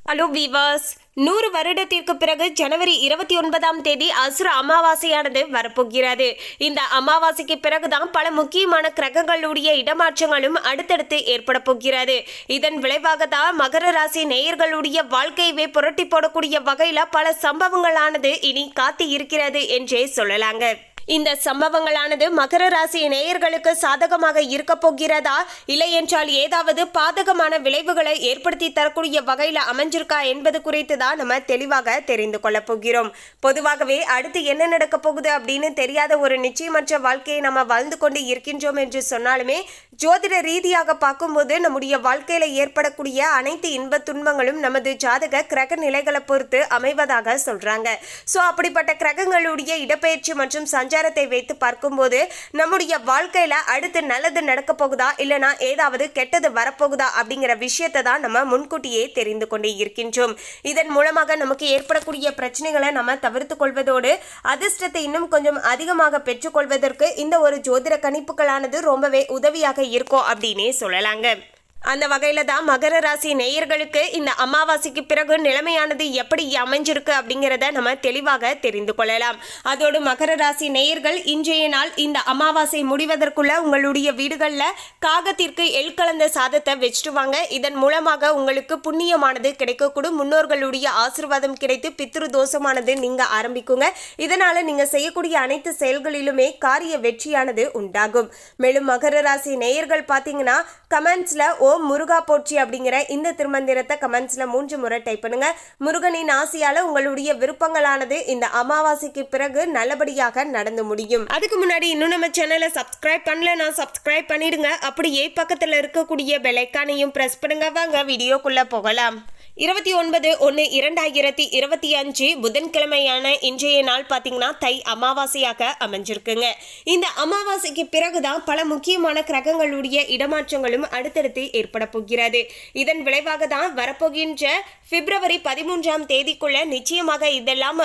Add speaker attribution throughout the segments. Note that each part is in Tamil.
Speaker 1: ஹலோ வீவர்ஸ், 100 வருடத்திற்கு பிறகு ஜனவரி 29ஆம் தேதி அசுர அமாவாசையானது வரப்போகிறது. இந்த அமாவாசைக்கு பிறகுதான் பல முக்கியமான கிரகங்களுடைய இடமாற்றங்களும் அடுத்தடுத்து ஏற்பட போகிறது. இதன் விளைவாக தான் மகர ராசி நேயர்களுடைய வாழ்க்கையவே புரட்டி போடக்கூடிய வகையில பல சம்பவங்களானது இனி காத்து இருக்கிறது என்றே சொல்லலாங்க. இந்த சம்பவங்களானது மகர ராசி நேயர்களுக்கு சாதகமாக இருக்க போகிறதா, இல்லை என்றால் ஏதாவது பாதகமான விளைவுகளை ஏற்படுத்தி தரக்கூடிய வகையில் அமைஞ்சிருக்கா என்பது குறித்து தான் நம்ம தெளிவாக தெரிந்து கொள்ள போகிறோம். பொதுவாகவே அடுத்து என்ன நடக்க போகுது அப்படின்னு தெரியாத ஒரு நிச்சயமற்ற வாழ்க்கையை நம்ம வாழ்ந்து கொண்டு இருக்கின்றோம் என்று சொன்னாலுமே, ஜோதிட ரீதியாக பார்க்கும்போது நம்முடைய வாழ்க்கையில ஏற்படக்கூடிய அனைத்து இன்ப துன்பங்களும் நமது ஜாதக கிரக நிலைகளை பொறுத்து அமைவதாக சொல்றாங்க. ஸோ அப்படிப்பட்ட கிரகங்களுடைய இடப்பெயர்ச்சி மற்றும் சஞ்சாரத்தை வைத்து பார்க்கும்போது நம்முடைய வாழ்க்கையில அடுத்து நல்லது நடக்க போகுதா இல்லைனா ஏதாவது கெட்டது வரப்போகுதா அப்படிங்கிற விஷயத்தை தான் நம்ம முன்கூட்டியே தெரிந்து கொண்டே இருக்கின்றோம். இதன் மூலமாக நமக்கு ஏற்படக்கூடிய பிரச்சனைகளை நம்ம தவிர்த்து கொள்வதோடு அதிர்ஷ்டத்தை இன்னும் கொஞ்சம் அதிகமாக பெற்றுக்கொள்வதற்கு இந்த ஒரு ஜோதிட கணிப்புகளானது ரொம்பவே உதவியாக இருக்கும் அப்படின்னே சொல்லலாங்க. அந்த வகையில தான் மகர ராசி நேயர்களுக்கு இந்த அமாவாசைக்கு பிறகு நிலைமையானது எப்படி அமைஞ்சிருக்கு அப்படிங்கிறத நம்ம தெளிவாக தெரிந்து கொள்ளலாம். அதோடு மகர ராசி நேயர்கள் இன்றைய நாள் இந்த அமாவாசை முடிவதற்குள்ள உங்களுடைய வீடுகளில் காகத்திற்கு எள் கலந்த சாதத்தை வச்சுட்டு வாங்க. இதன் மூலமாக உங்களுக்கு புண்ணியமானது கிடைக்கக்கூடும். முன்னோர்களுடைய ஆசீர்வாதம் கிடைத்து பித்ரு தோஷமானது நீங்க ஆரம்பிக்குங்க. இதனால நீங்க செய்யக்கூடிய அனைத்து செயல்களிலுமே காரிய வெற்றியானது உண்டாகும். மேலும் மகர ராசி நேயர்கள் பார்த்தீங்கன்னா கமெண்ட்ஸ்ல ஓம் முருகா போற்றி அப்படிங்கிற இந்த திருமந்திரத்தை கமெண்ட்ஸ்ல 3 முறை டைப் பண்ணுங்க. முருகனின் ஆசையால உங்களுடைய விருப்பங்களானது இந்த அமாவாசைக்கு பிறகு நல்லபடியாக நடந்து முடியும். அதுக்கு முன்னாடி இன்னும் நம்ம சேனலை சப்ஸ்கிரைப் பண்ணலன்னா சப்ஸ்கிரைப் பண்ணிடுங்க. அப்படியே பக்கத்துல இருக்கக்கூடிய பெல் ஐகானையும் பிரஸ் பண்ணுங்க. வாங்க வீடியோக்குள்ள போகலாம். 29/1/2025 புதன்கிழமையான இன்றைய நாள் பார்த்தீங்கன்னா தை அமாவாசையாக அமைஞ்சிருக்குங்க. இந்த அமாவாசைக்கு பிறகுதான் பல முக்கியமான கிரகங்களுடைய இடமாற்றங்களும் அடுத்தடுத்து ஏற்பட போகிறது. இதன் விளைவாக தான் வரப்போகின்ற பிப்ரவரி 13ஆம் தேதிக்குள்ள நிச்சயமாக இதெல்லாம்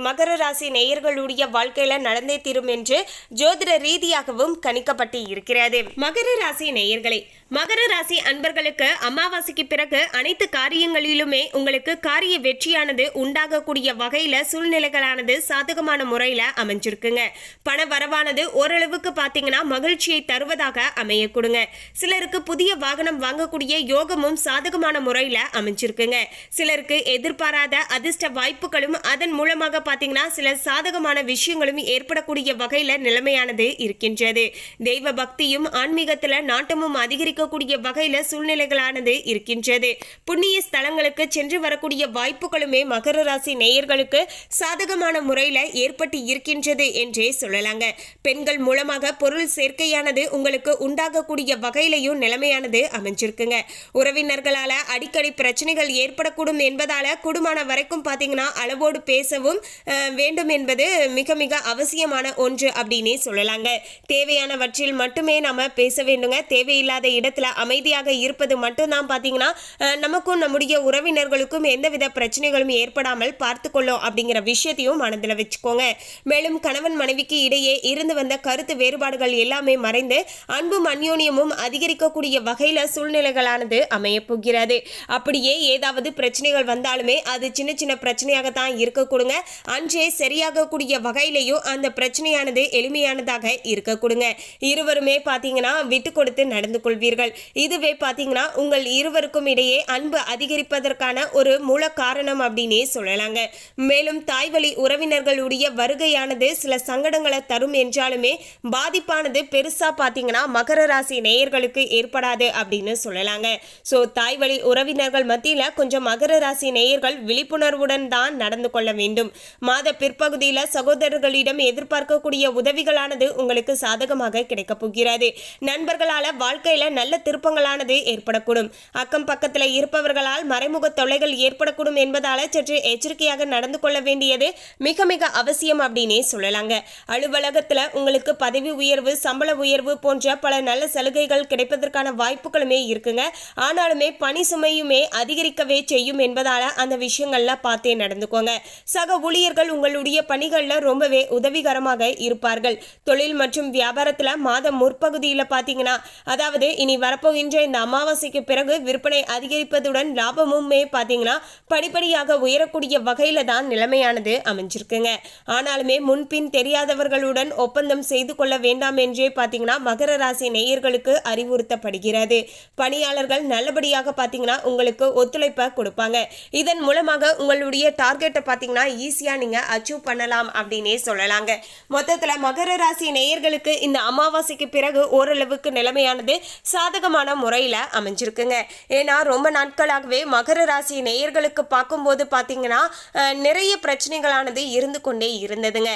Speaker 1: மகர ராசி நேயர்களுடைய வாழ்க்கையில நடந்தே தீரும் என்று ஜோதிட ரீதியாகவும் கணிக்கப்பட்டு இருக்கிறது. மகர ராசி நேயர்களே, மகர ராசி அன்பர்களுக்கு அமாவாசைக்கு பிறகு அனைத்து காரியங்களிலுமே உங்களுக்கு காரிய வெற்றியானது உண்டாகக்கூடிய வகையில சூழ்நிலைகளானது சாதகமான முறையில அமைஞ்சிருக்குங்க. பண வரவானது ஓரளவுக்கு பாத்தீங்கன்னா மகிழ்ச்சியை தருவதாக அமைய கொடுங்க. சிலருக்கு புதிய வாகனம் வாங்கக்கூடிய யோகமும் சாதகமான முறையில அமைஞ்சிருக்குங்க. சிலருக்கு எதிர்பாராத அதிர்ஷ்ட வாய்ப்புகளும் அதன் மூலமாக பாத்தீங்கன்னா சில சாதகமான விஷயங்களும் ஏற்படக்கூடிய வகையில நிலைமையானது இருக்கின்றது. தெய்வ பக்தியும் ஆன்மீகத்துல நாட்டமும் அதிகரிக்கக்கூடிய வகையில சூழ்நிலைகளானது இருக்கின்றது. புண்ணிய ஸ்தலங்களுக்கு சென்று வரக்கூடிய வாய்ப்புகளுமே மகர ராசி நேயர்களுக்கு சாதகமான முறையில ஏற்பட்டு இருக்கின்றது என்றே சொல்லலாங்க. பெண்கள் மூலமாக பொருள் சேர்க்கையானது உங்களுக்கு உண்டாகக்கூடிய வகையிலையும் நிலைமையானது அமைஞ்சிருக்குங்க. உறவினர்களால அடிக்கடி பிரச்சனைகள் ஏற்படக்கூடும் என்பதால கூடுமான வரைக்கும் பாத்தீங்கன்னா அளவோடு பேசவும் வேண்டும் என்பது மிக மிக அவசியமான ஒன்று அப்படின்னே சொல்லலாங்க. தேவையானவற்றில் மட்டுமே நாம பேச வேண்டுங்க. தேவையில்லாத இடத்துல அமைதியாக இருப்பது மட்டும்தான் பாத்தீங்கன்னா நமக்கும் நம்முடைய உறவினர்களுக்கும் எந்தவித பிரச்சனைகளும் ஏற்படாமல் பார்த்துக்கொள்ளும் அப்படிங்கிற விஷயத்தையும் மனதில் வச்சுக்கோங்க. மேலும் கணவன் மனைவிக்கு இடையே இருந்து வந்த கருத்து வேறுபாடுகள் எல்லாமே மறைந்து அன்பும் அந்யோன்யமும் அதிகரிக்கக்கூடிய வகையில சூழ்நிலைகளானது அமைய போகிறது. அப்படியே ஏதாவது பிரச்சனைகள் வந்தாலுமே அது சின்ன சின்ன பிரச்சனையாகத்தான் இருக்க கொடுங்க. அன்றே சரியாக கூடிய வகையிலையும் அந்த பிரச்சனையானது எளிமையானதாக இருக்க கொடுங்க. இருவருமே பாத்தீங்கன்னா விட்டு கொடுத்து நடந்து கொள்வீர்கள். இதுவே பாத்தீங்கன்னா உங்கள் இருவருக்கும் இடையே அன்பு அதிகரிப்பதற்கான ஒரு மூல காரணம் அப்படின்னே சொல்லலாங்க. மேலும் தாய்வழி உறவினர்களுடைய வருகையானது சில சங்கடங்களை தரும் என்றாலுமே பாதிப்பானது பெருசா பாத்தீங்கன்னா மகர ராசி நேயர்களுக்கு ஏற்படாது அப்படின்னு சொல்லலாங்க. சோ தாய்வழி உறவினர்கள் மத்தியில கொஞ்சம் மகர ராசி நேயர்கள் விழிப்புணர்வுடன் தான் நடந்து கொள்ள வேண்டும். மாத பிற்பகுதியில சகோதரர்களிடம் எதிர்பார்க்கக்கூடிய உதவிகளானது உங்களுக்கு சாதகமாக கிடைக்க போகிறது. நண்பர்களால வாழ்க்கையில நல்ல திருப்பங்களானது ஏற்படக்கூடும். அக்கம் பக்கத்துல இருப்பவர்களால் மறைமுக தொல்லைகள் ஏற்படக்கூடும் என்பதால சற்று எச்சரிக்கையாக நடந்து கொள்ள வேண்டியது மிக மிக அவசியம் அப்படின்னே சொல்லலாங்க. அலுவலகத்துல உங்களுக்கு பதவி உயர்வு, சம்பள உயர்வு போன்ற பல நல்ல சலுகைகள் கிடைப்பதற்கான வாய்ப்புகளுமே இருக்குங்க. ஆனாலுமே பணி சுமையுமே அதிகரிக்கவே செய்யும் என்பதால அந்த விஷயங்கள்ல பார்த்தே நடந்துக்கோங்க. சக ஊழியர்கள் உங்களுடைய பணிகள்ல ரொம்பவே உதவிகரமாக இருப்பார்கள். தொழில் மற்றும் வியாபாரத்துல மாதம் முற்பகுதியில பாத்தீங்கன்னா, அதாவது இனி வரப்போகின்ற இந்த அமாவாசைக்கு பிறகு விற்பனை அதிகரிப்பதுடன் லாபமுமே பார்த்தீங்கன்னா படிப்படியாக உயரக்கூடிய வகையில தான் நிலைமையானது அமைஞ்சிருக்குங்க. ஆனாலுமே முன்பின் தெரியாதவர்களுடன் ஒப்பந்தம் செய்து கொள்ள வேண்டாம் என்றே பார்த்தீங்கன்னா மகர ராசி நேயர்களுக்கு அறிவுறுத்தப்படுகிறது. பணியாளர்கள் நல்லபடியாக பார்த்தீங்கன்னா உங்களுக்கு ஒத்துழைப்பை கொடுப்பாங்க. இதன் மூலமாக உங்களுடைய டார்கெட்டை பார்த்தீங்கன்னா ஈஸியா நீங்க அச்சீவ் பண்ணலாம் அப்படின்னே சொல்லலாங்க. மொத்தத்துல மகர ராசி நேயர்களுக்கு இந்த அமாவாசைக்கு பிறகு ஓரளவுக்கு நிலைமையானது சாதகமான முறையில அமைஞ்சிருக்குங்க. ஏன்னா ரொம்ப நாட்களாகவே மகர ராசி நேயர்களுக்கு பார்க்கும்போது பார்த்தீங்கன்னா நிறைய பிரச்சனைகளானது இருந்து கொண்டே இருந்ததுங்க.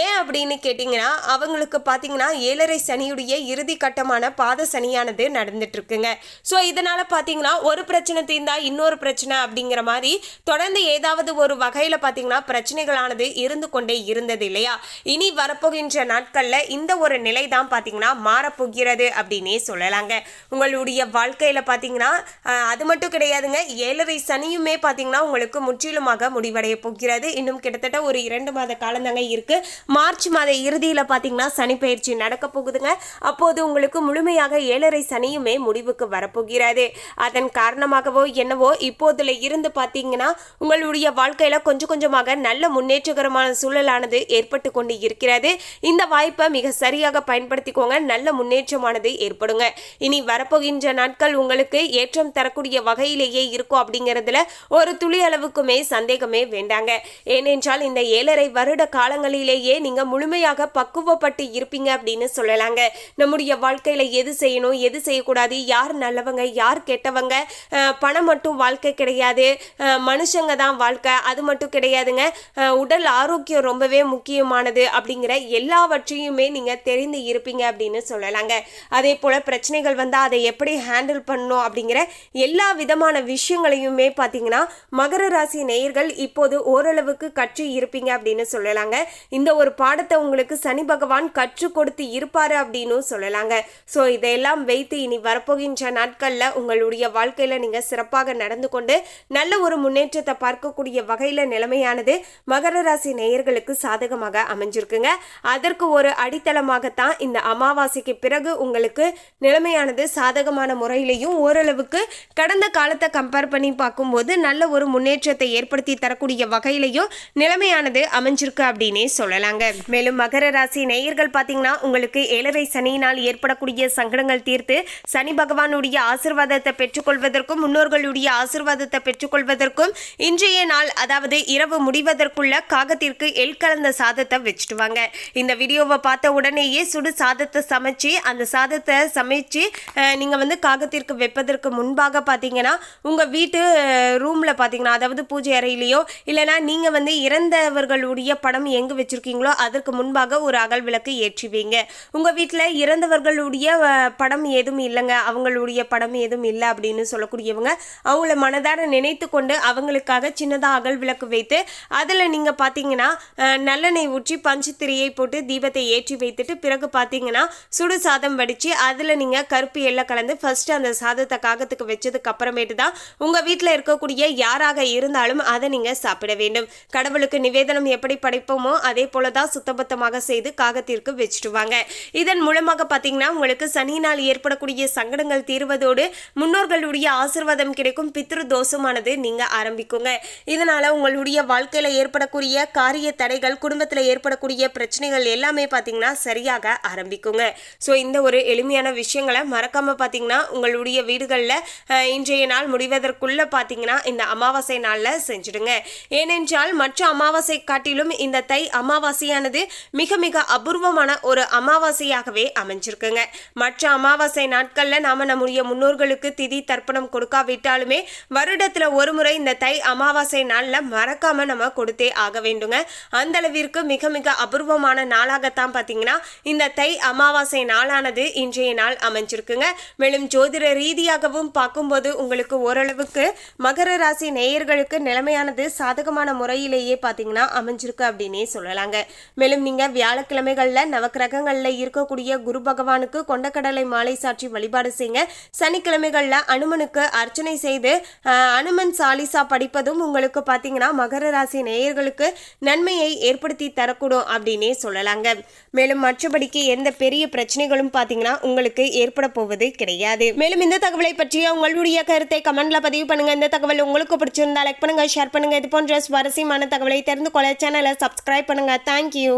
Speaker 1: ஏன் அப்படின்னு கேட்டீங்கன்னா அவங்களுக்கு பார்த்தீங்கன்னா 7.5 சனியுடைய இறுதி கட்டமான பாத சனியானது நடந்துட்டு இருக்குங்க. ஸோ இதனால பார்த்தீங்கன்னா ஒரு பிரச்சனை தீர்ந்தா இன்னொரு பிரச்சனை அப்படிங்கிற மாதிரி தொடர்ந்து ஏதாவது ஒரு வகையில பார்த்தீங்கன்னா பிரச்சனைகளானது இருந்து கொண்டே இருந்தது இல்லையா. இனி வரப்போகின்ற நாட்கள்ல இந்த ஒரு நிலை தான் பார்த்தீங்கன்னா மாறப்போகிறது அப்படின்னே சொல்லலாங்க. உங்களுடைய வாழ்க்கையில பார்த்தீங்கன்னா அது மட்டும் கிடையாதுங்க, 7.5 சனியுமே பார்த்தீங்கன்னா உங்களுக்கு முற்றிலுமாக முடிவடைய போகிறது. இன்னும் கிட்டத்தட்ட ஒரு 2 மாத காலம் தாங்க இருக்கு. மார்ச் மாத இறுதியில் பார்த்தீங்கன்னா சனி பயிற்சி நடக்க போகுதுங்க. அப்போது உங்களுக்கு முழுமையாக 7.5 சனியுமே முடிவுக்கு வரப்போகிறது. அதன் காரணமாகவோ என்னவோ இப்போதுல இருந்து பார்த்தீங்கன்னா உங்களுடைய வாழ்க்கையில கொஞ்சம் கொஞ்சமாக நல்ல முன்னேற்றகரமான சூழலானது ஏற்பட்டு கொண்டு இருக்கிறது. இந்த வாய்ப்பை மிக சரியாக பயன்படுத்திக்கோங்க. நல்ல முன்னேற்றமானது ஏற்படுங்க. இனி வரப்போகின்ற நாட்கள் உங்களுக்கு ஏற்றம் தரக்கூடிய வகையிலேயே இருக்கும் அப்படிங்கிறதுல ஒரு துளி அளவுக்குமே சந்தேகமே வேண்டாங்க. ஏனென்றால் இந்த 7.5 வருட காலங்களிலேயே நீங்க முழுமையாக பக்குவப்பட்டு இருப்பீங்க அப்படின்னு சொல்லலாங்க. நம்முடைய வாழ்க்கையில எது செய்யணும் எது செய்யக்கூடாது, யார் நல்லவங்க யார் கெட்டவங்க, பணம் மட்டும் வாழ்க்கை கிடையாது, மனுஷங்க தான் வாழ்க்கை, அது மட்டும் கிடையாதுங்க, உடல் ஆரோக்கியம் ரொம்பவே முக்கியமானது அப்படிங்கிற எல்லாவற்றையுமே நீங்க தெரிந்து இருப்பீங்க அப்படின்னு சொல்லலாங்க. அதே போல பிரச்சனைகள் வந்தால் அதை எப்படி ஹேண்டில் பண்ணணும் அப்படிங்கிற எல்லா விதமான விஷயங்களையுமே பார்த்தீங்கன்னா மகர ராசி நேயர்கள் இப்போது ஓரளவுக்கு கற்று இருப்பீங்க அப்படின்னு சொல்லலாங்க. இந்த ஒரு பாடத்தை உங்களுக்கு சனி பகவான் கற்றுக் கொடுத்து இருப்பாரு அப்படின்னு சொல்லலாங்க. ஸோ இதையெல்லாம் வைத்து இனி வரப்போகின்ற நாட்கள்ல உங்களுடைய வாழ்க்கையில நீங்க சிறப்பாக நடந்து கொண்டு நல்ல ஒரு முன்னேற்றத்தை பார்க்கக்கூடிய வகையில நிலைமையானது மகர ராசி நேயர்களுக்கு சாதகமாக அமைஞ்சிருக்குங்க. அதற்கு ஒரு அடித்தளமாகத்தான் இந்த அமாவாசைக்கு பிறகு உங்களுக்கு நிலைமையானது சாதகமான முறையிலையும் ஓரளவுக்கு கடந்த காலத்தை கம்பேர் பண்ணி பார்க்கும்போது நல்ல ஒரு முன்னேற்றத்தை ஏற்படுத்தி தரக்கூடிய வகையிலையும் நிலைமையானது அமைஞ்சிருக்கு அப்படின்னே சொல்லலாங்க. மேலும் மகர ராசி நேயர்கள் பார்த்தீங்கன்னா உங்களுக்கு 7.5 சனியினால் ஏற்படக்கூடிய சங்கடங்கள் தீர்த்து சனி பகவானுடைய ஆசீர்வாதத்தை பெற்றுக்கொள்வதற்கும் முன்னோர்களுடைய ஆசீர்வாதத்தை பெற்றுக்கொள்வதற்கும் இன்றைய நாள் அதாவது இரவு முடிவதற்குள்ள காகத்திற்கு எள் கலந்த சாதத்தை வச்சுட்டு வாங்க. இந்த வீடியோவை பார்த்த உடனேயே சுடு சாதத்தை சமைச்சு அந்த சாதத்தை சமைச்சு நீங்க காகத்திற்கு வைப்பதற்கு முன்பாக பார்த்தீங்கன்னா உங்க வீட்டு ரூம்ல பார்த்தீங்கன்னா அதாவது பூஜை அறையிலையோ இல்லைனா நீங்க இறந்தவர்களுடைய படம் எங்கு வச்சிருக்கீங்களோ அதற்கு முன்பாக ஒரு அகல் விளக்கு ஏற்றி வைங்க. உங்க வீட்டில் இறந்தவர்களுடைய படம் எதுவும் இல்லைங்க, அவங்களுடைய படம் எதுவும் இல்லை அப்படின்னு சொல்லக்கூடியவங்க அவங்கள மனதார நினைத்து கொண்டு அவங்களுக்காக சின்னதாக அகல் விளக்கு வைத்து அதில் நீங்கள் பார்த்தீங்கன்னா நல்லெண்ணெய் ஊற்றி பஞ்சு திரியை போட்டு தீபத்தை ஏற்றி வைத்துட்டு பிறகு பார்த்தீங்கன்னா சுடு சாதம் வடித்து அதில் நீங்கள் கருப்பு எண்ணெய் கலந்து ஃபர்ஸ்ட் அந்த சாதத்தை காகத்துக்கு வச்சதுக்கு அப்புறமேட்டு தான் உங்கள் வீட்டில் இருக்கக்கூடிய யாராக இருந்தாலும் அதை நீங்கள் சாப்பிட வேண்டும். கடவுளுக்கு நிவேதனம் எப்படி படைப்போமோ அதே போல தான் சுத்தபத்தமாக செய்து காகத்திற்கு வச்சுடுவாங்க. இதன் மூலமாக பார்த்தீங்கன்னா உங்களுக்கு சனியினால் ஏற்படக்கூடிய சங்கடங்கள் தீர்வதோடு முன்னோர்களுடைய ஆசீர்வாதம் கிடைக்கும். பித்ரு தோஷமானது நீங்க ஆரம்பிக்குங்க. இதனால உங்களுடைய வாழ்க்கையில ஏற்படக்கூடிய காரிய தடைகள், குடும்பத்தில் ஏற்படக்கூடிய பிரச்சனைகள் எல்லாமே பார்த்தீங்கன்னா சரியாக ஆரம்பிக்குங்க. ஸோ இந்த ஒரு எளிமையான விஷயங்களை மறக்காம பார்த்தீங்கன்னா உங்களுடைய வீடுகளில் இன்றைய நாள் முடிவதற்குள்ள பார்த்தீங்கன்னா இந்த அமாவாசை நாளில் செஞ்சுடுங்க. ஏனென்றால் மற்ற அமாவாசை காட்டிலும் இந்த தை அமாவாசையானது மிக மிக அபூர்வமான ஒரு அமாவாசையாகவே அமைஞ்சிருக்குங்க. மற்ற அமாவாசை நாட்களில் நாம நம்முடைய முன்னோர்களுக்கு திதி தர்ப்பணம் கொடுக்காவிட்டாலுமே வருடத்துல ஒரு முறை இந்த தை அமாவாசை நாளில் மறக்காம நம்ம கொடுத்தே ஆக வேண்டுங்க. அந்த அளவிற்கு மிக மிக அபூர்வமான நாளாகத்தான் பார்த்தீங்கன்னா இந்த தை அமாவாசை நாளானது இன்றைய நாள் அமைஞ்சிருக்குங்க. மேலும் ஜோதிட ரீதியாகவும் பார்க்கும்போது உங்களுக்கு ஓரளவுக்கு மகர ராசி நேயர்களுக்கு நிலைமையானது சாதகமான முறையிலேயே பார்த்தீங்கன்னா அமைஞ்சிருக்கு அப்படின்னே சொல்லலாங்க. மேலும் நீங்க வியாழக்கிழமைகளில் நவக்கிரகங்களில் இருக்கக்கூடிய குரு பகவானுக்கு கொண்டக்கடலை மாலை சாற்றி வழிபாடு செய்யுங்க. சனிக்கிழமைகளில் அனுமனுக்கு அர்ச்சனை செய்து அனுமன் சாலிசா படிப்பதும் உங்களுக்கு பார்த்தீங்கன்னா மகர ராசி நேயர்களுக்கு நன்மையை ஏற்படுத்தி தரக்கூடும் அப்படின்னே சொல்லலாங்க. மேலும் மற்றபடிக்கு எந்த பெரிய பிரச்சனைகளும் பார்த்தீங்கன்னா உங்களுக்கு ஏற்பட போவது கிடையாது. மேலும் இந்த தகவலை பற்றி உங்களுடைய கருத்தை கமெண்ட்ல பதிவு பண்ணுங்க. இந்த தகவல் உங்களுக்கு பிடிச்சிருந்தா லைக் பண்ணுங்க, ஷேர் பண்ணுங்க. இது போன்ற சுவாரஸ்யமான தகவலை தெரிந்து கொள்ள சேனலை சப்ஸ்கிரைப் பண்ணுங்க. தேங்க்யூ.